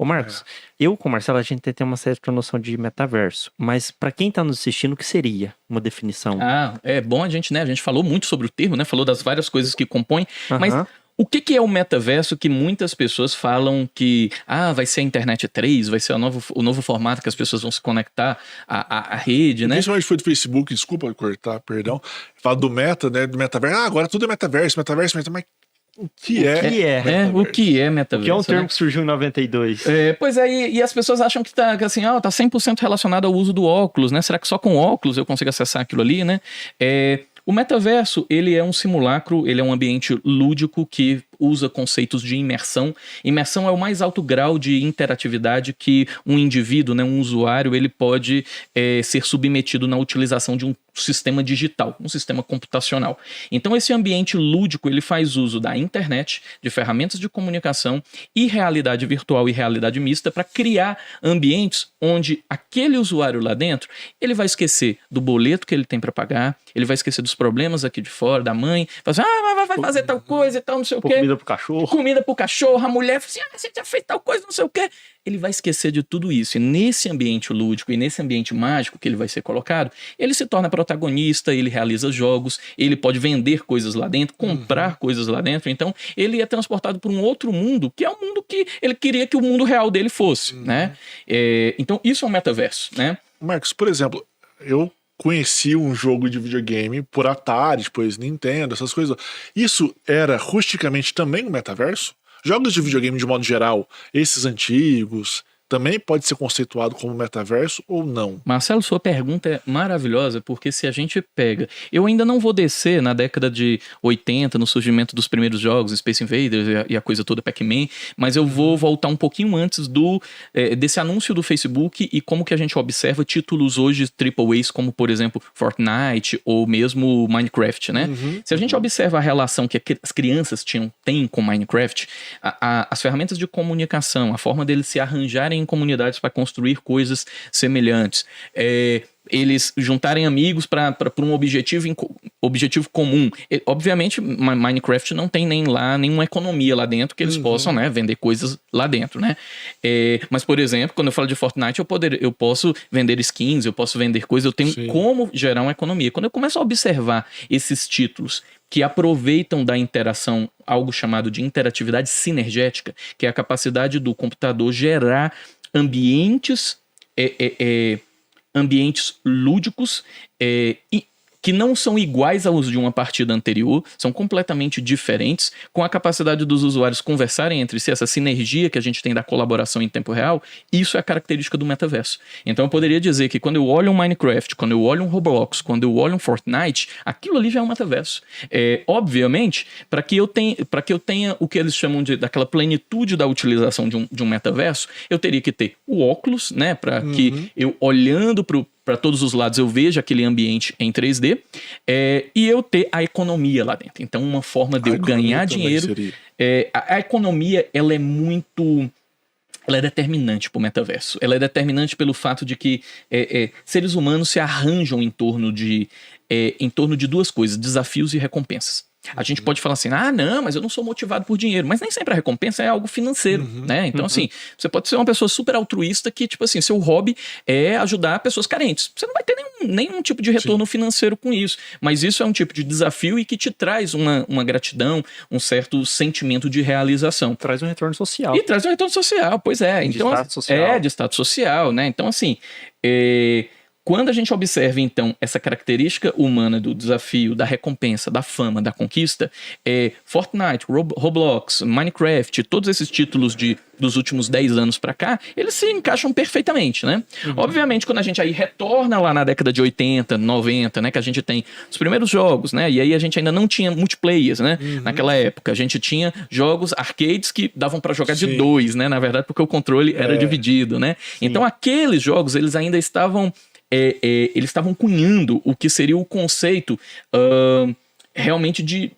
Ô Marcos, eu com o Marcelo, a gente tem uma certa noção de metaverso, mas pra quem tá nos assistindo, o que seria uma definição? É bom a gente, né? A gente falou muito sobre o termo, né? Falou das várias coisas que compõem, mas Aham. o que é o metaverso que muitas pessoas falam que vai ser a internet 3, vai ser o novo formato que as pessoas vão se conectar à rede, né? Principalmente foi do Facebook, desculpa cortar, perdão. Fala do meta, né? Do metaverso. Agora tudo é metaverso, mas o que é? O que é O metaverso? que é um termo né? que surgiu em 92. Pois é, e as pessoas acham que tá assim, tá 100% relacionado ao uso do óculos, né? Será que só com óculos eu consigo acessar aquilo ali, né? O metaverso, ele é um simulacro, ele é um ambiente lúdico que usa conceitos de imersão. Imersão é o mais alto grau de interatividade que um indivíduo, né, um usuário, ele pode ser submetido na utilização de um sistema digital, um sistema computacional. Então esse ambiente lúdico, ele faz uso da internet, de ferramentas de comunicação e realidade virtual e realidade mista para criar ambientes onde aquele usuário lá dentro, ele vai esquecer do boleto que ele tem para pagar, ele vai esquecer dos problemas aqui de fora, da mãe, vai assim, vai fazer tal coisa e tal, não sei o quê. Comida pro cachorro. Comida pro cachorro, a mulher fala assim, você já fez tal coisa, não sei o quê. Ele vai esquecer de tudo isso. E nesse ambiente lúdico e nesse ambiente mágico que ele vai ser colocado, ele se torna protagonista, ele realiza jogos, ele pode vender coisas lá dentro, comprar coisas lá dentro. Então, ele é transportado para um outro mundo, que é o mundo que ele queria que o mundo real dele fosse, né? Então, isso é um metaverso, né? Marcos, por exemplo, eu conheci um jogo de videogame por Atari, depois Nintendo, essas coisas. Isso era rusticamente também um metaverso? Jogos de videogame de modo geral, esses antigos, também pode ser conceituado como metaverso ou não? Marcelo, sua pergunta é maravilhosa, porque se a gente pega... Eu ainda não vou descer na década de 80, no surgimento dos primeiros jogos, Space Invaders e a coisa toda, Pac-Man, mas eu vou voltar um pouquinho antes desse anúncio do Facebook e como que a gente observa títulos hoje AAAs, como por exemplo Fortnite ou mesmo Minecraft, né? Se a gente observa a relação que as crianças têm com Minecraft, as ferramentas de comunicação, a forma deles se arranjarem em comunidades para construir coisas semelhantes, eles juntarem amigos para um objetivo comum. Obviamente, Minecraft não tem nenhuma economia lá dentro que eles possam, né, vender coisas lá dentro, né? Mas, por exemplo, quando eu falo de Fortnite, eu posso vender skins, eu posso vender coisas, eu tenho como gerar uma economia. Quando eu começo a observar esses títulos que aproveitam da interação, algo chamado de interatividade sinergética, que é a capacidade do computador gerar ambientes lúdicos que não são iguais aos de uma partida anterior, são completamente diferentes, com a capacidade dos usuários conversarem entre si, essa sinergia que a gente tem da colaboração em tempo real, isso é a característica do metaverso. Então eu poderia dizer que quando eu olho um Minecraft, quando eu olho um Roblox, quando eu olho um Fortnite, aquilo ali já é um metaverso. Obviamente, para que eu tenha o que eles chamam daquela plenitude da utilização de um metaverso, eu teria que ter o óculos, né, para que eu olhando para todos os lados eu vejo aquele ambiente em 3D, e eu ter a economia lá dentro. Então, uma forma de eu ganhar dinheiro... A economia, ela é determinante para o metaverso. Ela é determinante pelo fato de que seres humanos se arranjam em torno de duas coisas, desafios e recompensas. A gente pode falar assim, não, mas eu não sou motivado por dinheiro. Mas nem sempre a recompensa é algo financeiro, né? Então, assim, você pode ser uma pessoa super altruísta que, tipo assim, seu hobby é ajudar pessoas carentes. Você não vai ter nenhum tipo de retorno financeiro com isso. Mas isso é um tipo de desafio e que te traz uma gratidão, um certo sentimento de realização. Traz um retorno social. E traz um retorno social, pois é. De status social. De status social, né? Então, assim... Quando a gente observa, então, essa característica humana do desafio, da recompensa, da fama, da conquista, Fortnite, Roblox, Minecraft, todos esses títulos dos últimos 10 anos pra cá, eles se encaixam perfeitamente, né? Obviamente, quando a gente aí retorna lá na década de 80, 90, né, que a gente tem os primeiros jogos, né, e aí a gente ainda não tinha multiplayers, né, naquela época. A gente tinha jogos arcades que davam pra jogar de 2, né, na verdade, porque o controle era dividido, né? Então, aqueles jogos, eles ainda estavam... eles estavam cunhando o que seria o conceito realmente de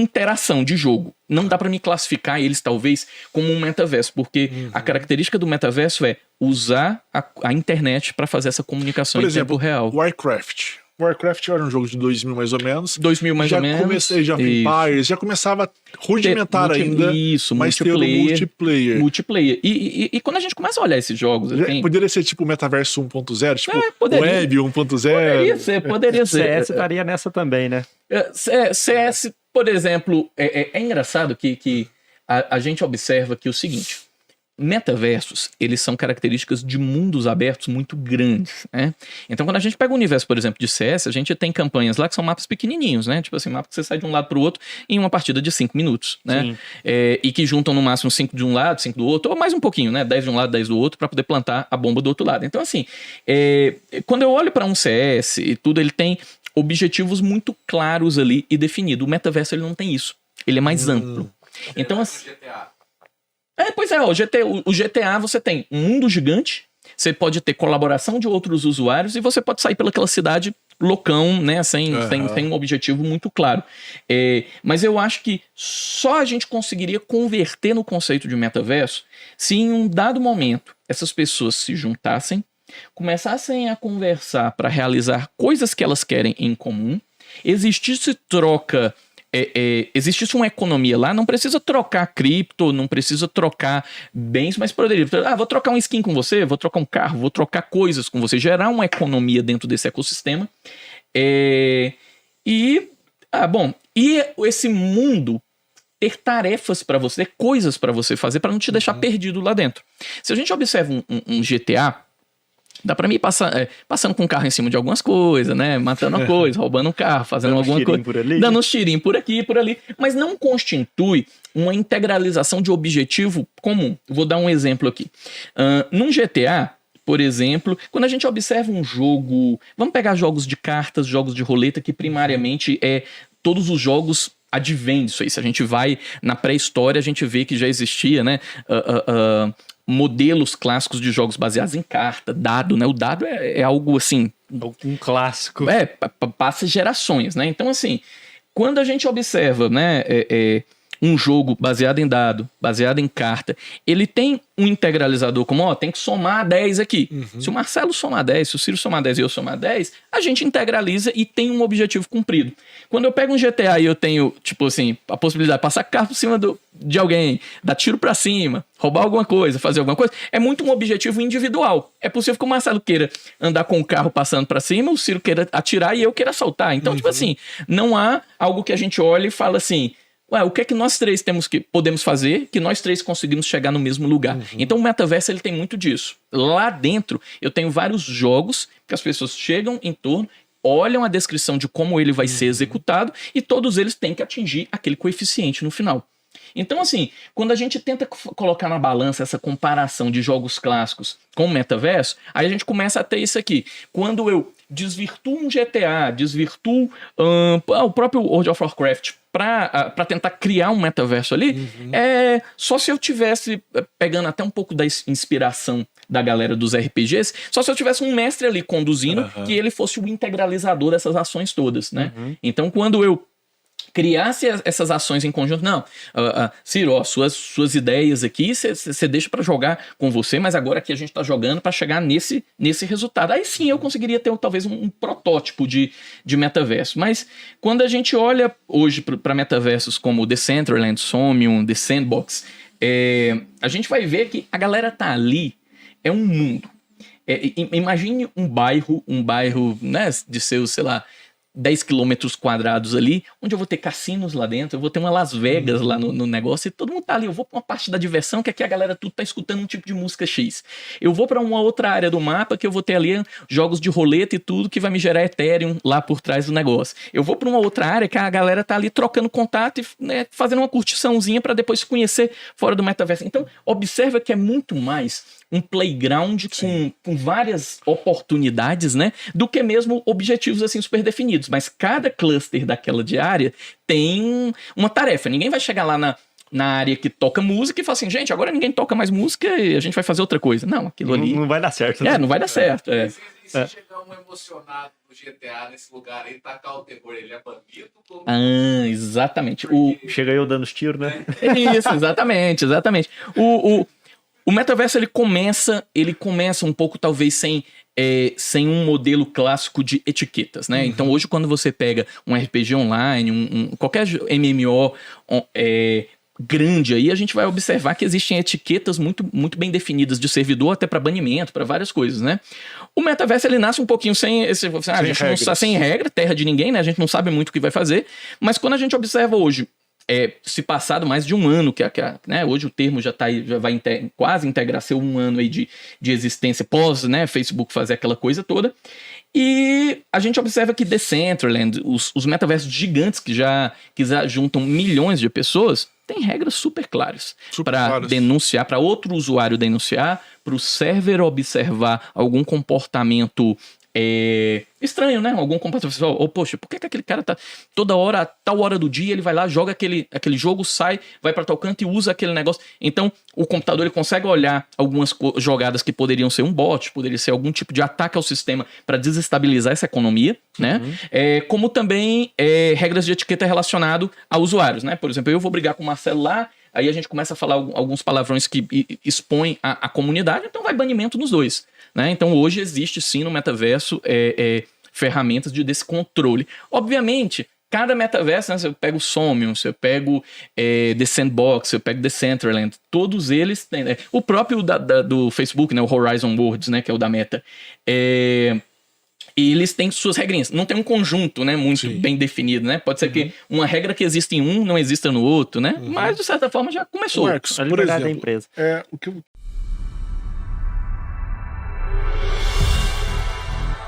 interação, de jogo. Não dá para me classificar eles, talvez, como um metaverso, porque a característica do metaverso é usar a internet para fazer essa comunicação em tempo real. Warcraft. Warcraft era um jogo de 2000 mais ou menos. 2000 mais ou menos. Comecei Age of Empires, já começava rudimentar ainda, isso, mas ter o multiplayer. E quando a gente começa a olhar esses jogos... Assim, poderia ser tipo o Metaverso 1.0, tipo Web 1.0. Poderia ser. CS estaria nessa também, né? CS, por exemplo, é engraçado que a gente observa que o seguinte... Metaversos, eles são características de mundos abertos muito grandes, né? Então, quando a gente pega o universo, por exemplo, de CS, a gente tem campanhas lá que são mapas pequenininhos, né? Tipo assim, mapa que você sai de um lado pro outro em uma partida de 5 minutos, né? E que juntam no máximo 5 de um lado, 5 do outro, ou mais um pouquinho, né? 10 de um lado, 10 do outro, para poder plantar a bomba do outro lado. Então, assim, quando eu olho para um CS e tudo, ele tem objetivos muito claros ali e definidos. O metaverso, ele não tem isso. Ele é mais amplo. Então, assim... Pois é, o GTA você tem um mundo gigante, você pode ter colaboração de outros usuários e você pode sair pelaquela cidade loucão, né, sem um objetivo muito claro. Mas eu acho que só a gente conseguiria converter no conceito de metaverso se em um dado momento essas pessoas se juntassem, começassem a conversar para realizar coisas que elas querem em comum, existisse troca... existisse uma economia lá, não precisa trocar cripto, não precisa trocar bens, mas poderia, vou trocar um skin com você, vou trocar um carro, vou trocar coisas com você, gerar uma economia dentro desse ecossistema. E esse mundo ter tarefas para você, coisas para você fazer, para não te deixar perdido lá dentro. Se a gente observa um GTA, dá pra mim passando com o carro em cima de algumas coisas, né? Matando uma coisa, roubando um carro, fazendo alguma coisa. Dando uns tirinhos por aqui e por ali. Mas não constitui uma integralização de objetivo comum. Vou dar um exemplo aqui. Num GTA, por exemplo, quando a gente observa um jogo... Vamos pegar jogos de cartas, jogos de roleta, que primariamente todos os jogos advêm disso aí. Se a gente vai na pré-história, a gente vê que já existia, né? Modelos clássicos de jogos baseados em carta, dado, né? O dado é algo assim... Um clássico. Passa gerações, né? Então, assim, quando a gente observa, né, um jogo baseado em dado, baseado em carta, ele tem um integralizador como, tem que somar 10 aqui. Se o Marcelo somar 10, se o Ciro somar 10 e eu somar 10, a gente integraliza e tem um objetivo cumprido. Quando eu pego um GTA e eu tenho, tipo assim, a possibilidade de passar carro por cima de alguém, dar tiro pra cima, roubar alguma coisa, fazer alguma coisa, é muito um objetivo individual. É possível que o Marcelo queira andar com o carro passando pra cima, o Ciro queira atirar e eu queira assaltar. Então, tipo assim, não há algo que a gente olhe e fala assim... o que é que nós três podemos fazer que nós três conseguimos chegar no mesmo lugar? Então o metaverso ele tem muito disso. Lá dentro eu tenho vários jogos que as pessoas chegam em torno, olham a descrição de como ele vai ser executado e todos eles têm que atingir aquele coeficiente no final. Então, assim, quando a gente tenta colocar na balança essa comparação de jogos clássicos com o metaverso, aí a gente começa a ter isso aqui. Quando eu desvirtuo um GTA, desvirtuo o próprio World of Warcraft para tentar criar um metaverso ali, só se eu tivesse, pegando até um pouco da inspiração da galera dos RPGs, só se eu tivesse um mestre ali conduzindo, que ele fosse o integralizador dessas ações todas, né? Então, quando eu criasse essas ações em conjunto, não, Ciro, suas ideias aqui, você deixa pra jogar com você, mas agora aqui a gente tá jogando pra chegar nesse resultado. Aí sim eu conseguiria ter talvez um protótipo de metaverso. Mas quando a gente olha hoje pra metaversos como Decentraland, Somnium, The Sandbox, a gente vai ver que a galera tá ali, é um mundo. Imagine um bairro, né, de seus, sei lá, 10 quilômetros quadrados ali, onde eu vou ter cassinos lá dentro, eu vou ter uma Las Vegas lá no negócio, e todo mundo tá ali. Eu vou pra uma parte da diversão, que aqui a galera tudo tá escutando um tipo de música X. Eu vou pra uma outra área do mapa, que eu vou ter ali jogos de roleta e tudo, que vai me gerar Ethereum lá por trás do negócio. Eu vou pra uma outra área, que a galera tá ali trocando contato e, né, fazendo uma curtiçãozinha pra depois se conhecer fora do metaverso. Então, observa que é muito mais um playground com várias oportunidades, né, do que mesmo objetivos assim super definidos. Mas cada cluster daquela de área tem uma tarefa. Ninguém vai chegar lá na área que toca música e falar assim, gente, agora ninguém toca mais música e a gente vai fazer outra coisa. Não, aquilo ali... Não vai dar certo. Né? Não vai dar certo. E se chegar um emocionado no GTA nesse lugar aí, tacar o terror, ele é bandido? Como... Exatamente. Chega eu dando os tiros, né? Isso, exatamente. O metaverso ele começa um pouco talvez sem um modelo clássico de etiquetas, né? Então hoje quando você pega um RPG online, qualquer MMO grande aí, a gente vai observar que existem etiquetas muito, muito bem definidas de servidor até para banimento, para várias coisas, né? O metaverso ele nasce um pouquinho sem a gente não está sem regra, terra de ninguém, né? A gente não sabe muito o que vai fazer, mas quando a gente observa hoje se passado mais de um ano, né, hoje o termo já vai quase integrar seu um ano aí de existência pós, né, Facebook fazer aquela coisa toda, e a gente observa que Decentraland, os metaversos gigantes que já juntam milhões de pessoas, tem regras super claras para denunciar, para outro usuário denunciar, para o server observar algum comportamento estranho, né? Algum comportamento. Poxa, por que aquele cara tá toda hora, a tal hora do dia, ele vai lá, joga aquele jogo, sai, vai para tal canto e usa aquele negócio. Então, o computador ele consegue olhar algumas jogadas que poderiam ser um bot, poderia ser algum tipo de ataque ao sistema para desestabilizar essa economia, né? Como também regras de etiqueta relacionado a usuários, né? Por exemplo, eu vou brigar com o Marcelo lá, aí a gente começa a falar alguns palavrões que expõem a comunidade, então vai banimento nos dois. Né? Então hoje existe sim no metaverso ferramentas desse controle. Obviamente, cada metaverso, né, você pega o Somnium, você pega The Sandbox, você pega Decentraland, todos eles têm, né? O próprio do Facebook, né, o Horizon Worlds, né, que é o da Meta, e eles têm suas regrinhas. Não tem um conjunto, né, muito bem definido, né? Pode ser que uma regra que existe em um não exista no outro, né? Mas, de certa forma, já começou. Marcos, A por liberdade da exemplo, empresa. o que eu